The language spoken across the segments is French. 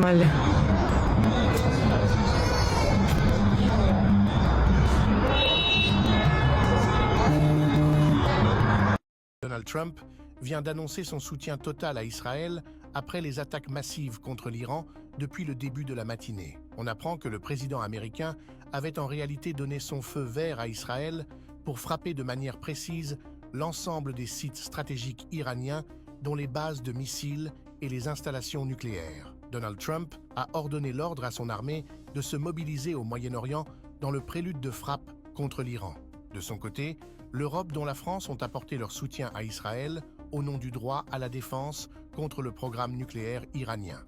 Vale. Donald Trump vient d'annoncer son soutien total à Israël après les attaques massives contre l'Iran depuis le début de la matinée. On apprend que le président américain avait en réalité donné son feu vert à Israël pour frapper de manière précise l'ensemble des sites stratégiques iraniens, dont les bases de missiles et les installations nucléaires. Donald Trump a ordonné l'ordre à son armée de se mobiliser au Moyen-Orient dans le prélude de frappe contre l'Iran. De son côté, l'Europe dont la France ont apporté leur soutien à Israël au nom du droit à la défense contre le programme nucléaire iranien.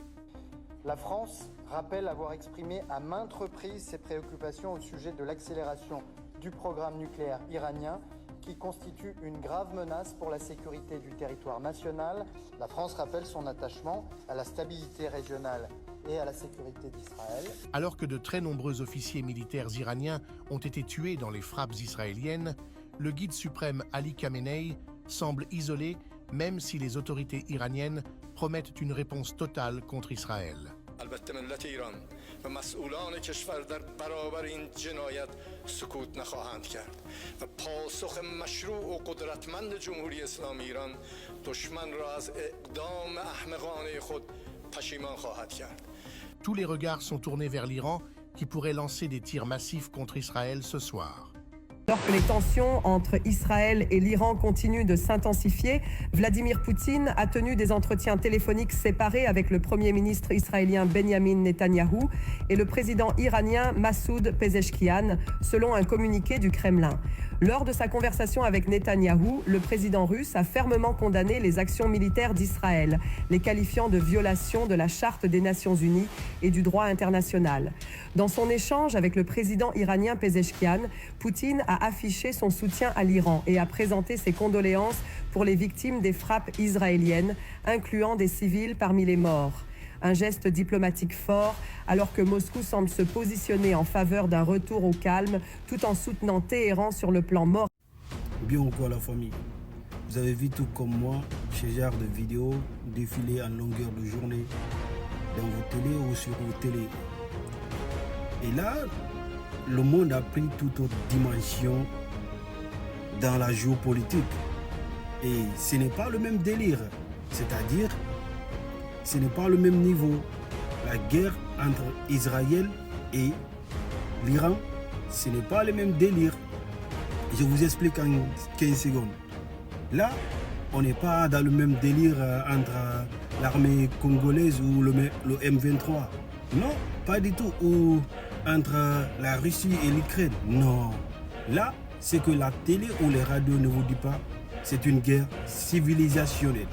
La France rappelle avoir exprimé à maintes reprises ses préoccupations au sujet de l'accélération du programme nucléaire iranien qui constitue une grave menace pour la sécurité du territoire national. La France rappelle son attachement à la stabilité régionale et à la sécurité d'Israël. Alors que de très nombreux officiers militaires iraniens ont été tués dans les frappes israéliennes, le guide suprême Ali Khamenei semble isolé, même si les autorités iraniennes promettent une réponse totale contre Israël. البته ملت ایران و مسئولان کشور در برابر این جنایت سکوت نخواهند کرد و پاسخ مشروع و قدرتمند جمهوری اسلامی ایران دشمن را از اقدام احمقانه خود پشیمان خواهد کرد. Tous les regards sont tournés vers l'Iran qui pourrait lancer des tirs massifs contre Israël ce soir. Alors que les tensions entre Israël et l'Iran continuent de s'intensifier, Vladimir Poutine a tenu des entretiens téléphoniques séparés avec le Premier ministre israélien Benjamin Netanyahou et le président iranien Massoud Pezeshkian, selon un communiqué du Kremlin. Lors de sa conversation avec Netanyahou, le président russe a fermement condamné les actions militaires d'Israël, les qualifiant de violation de la Charte des Nations Unies et du droit international. Dans son échange avec le président iranien Pezeshkian, Poutine a affiché son soutien à l'Iran et a présenté ses condoléances pour les victimes des frappes israéliennes, incluant des civils parmi les morts. Un geste diplomatique fort, alors que Moscou semble se positionner en faveur d'un retour au calme, tout en soutenant Téhéran sur le plan moral. Bien ou quoi la famille? Vous avez vu tout comme moi, ce genre de vidéos défiler en longueur de journée dans vos télés ou sur vos télés. Et là, le monde a pris toute autre dimension dans la géopolitique. Et ce n'est pas le même délire, c'est-à-dire ce n'est pas le même niveau. La guerre entre Israël et l'Iran, ce n'est pas le même délire. Je vous explique en 15 secondes. Là, on n'est pas dans le même délire entre l'armée congolaise ou le M23. Non, pas du tout. Ou entre la Russie et l'Ukraine. Non. Là, c'est que la télé ou les radios ne vous disent pas, c'est une guerre civilisationnelle.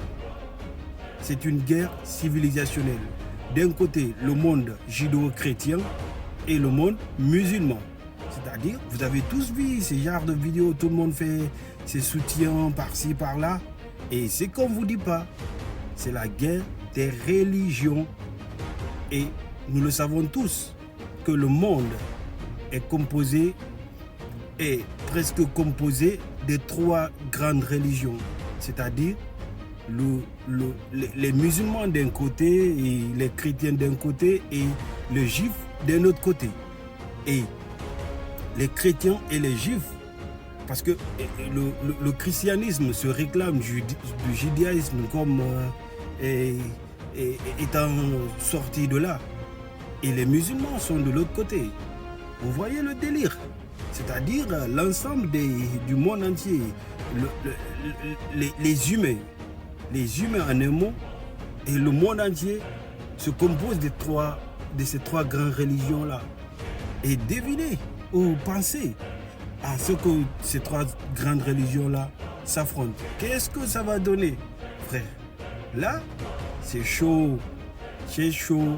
C'est une guerre civilisationnelle. D'un côté, le monde judéo-chrétien et le monde musulman. C'est-à-dire, vous avez tous vu ces genres de vidéos, tout le monde fait ses soutiens par-ci, par-là. Et c'est qu'on ne vous dit pas, c'est la guerre des religions. Et nous le savons tous, que le monde est presque composé de trois grandes religions. C'est-à-dire, les musulmans d'un côté et les chrétiens d'un côté et les juifs d'un autre côté. Et les chrétiens et les juifs, parce que le christianisme se réclame du judaïsme comme étant sorti de là. Et les musulmans sont de l'autre côté. Vous voyez le délire? C'est-à-dire l'ensemble du monde entier, les humains en un mot, et le monde entier se compose de ces trois grandes religions-là. Et devinez ou pensez à ce que ces trois grandes religions-là s'affrontent. Qu'est-ce que ça va donner, frère? Là, c'est chaud, c'est chaud.